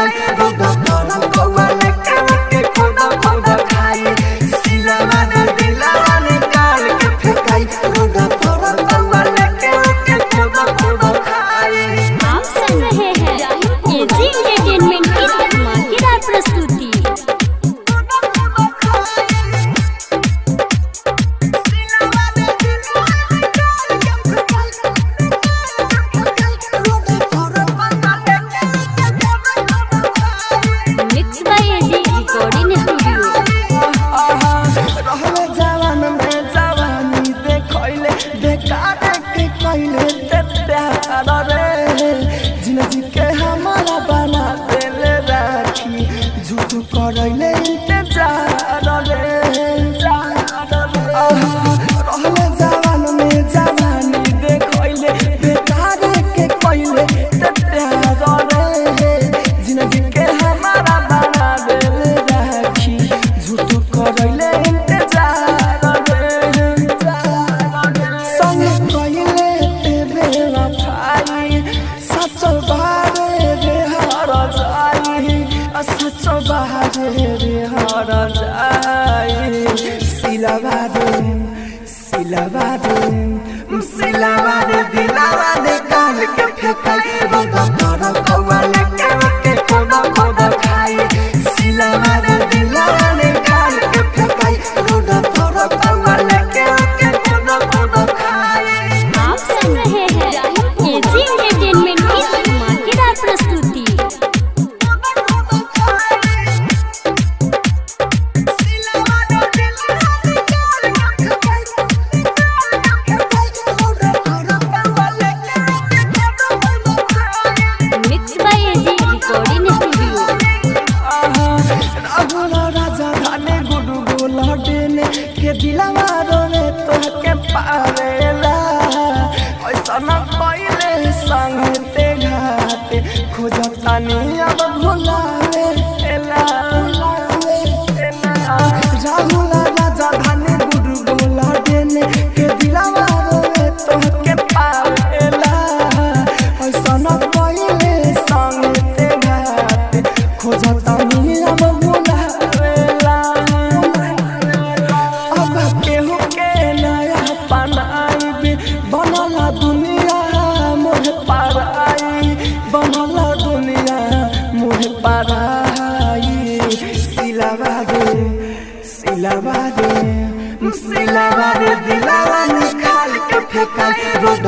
फेंकाई road पर कौआ लेके के खोदा खोदा खाई सिलवा दे दिलवा निकाल के फेंकाई रोड पर कौआ लेके के खोदा खोदा खाई। आप सुन रहे हैं एजी एंटरटेनमेंट की धमाकेदार प्रस्तुति। Mix by AG recording studio. रहले जवान में जवानी देखैले बेकार के कइले ते प्यार रे जिंदगी के हमारा बना देले राखी झूठ करैले इंतजार रे रहले जवान में जवानी देखैले बेकार के कइले ते प्यार रे जिंदगी के हमारा बना देले राखी झूठ करैले इंतजार रे संग कइले ते बेवफाई सच बारे रे हर जाई सच बारे रे हर जाई सिलवा दे दिलवा निकाल के फेंकाई रोड पर कौआ लेके के खोदा खोदा खाई सिलवा दे दिलवा निकाल के फेंकाई रोड पर कौआ लेके के खोदा खोदा खाई। आप सुन रहे हैं एजी एंटरटेनमेंट की धमाकेदार प्रस्तुति। Mix by AG recording studio. राजा धाने गुडू गोला देने के दिलवा रोवे तो के पावेला ऐसा न कइले संग ते घाटे खोजतानी अब भुलावे एला राहुल राजा धाने गुडू गोला देने के दिलवा रोवे तो के पावेला ऐसा न कइले संग ते घाटे खोजतानी अब भुलावेला अब केहू के नया पनाई बनला दुनिया मोह पाराई बनला दुनिया मोह पाराई सिलवा दे दिलवा निकाल के फेंकाई रोड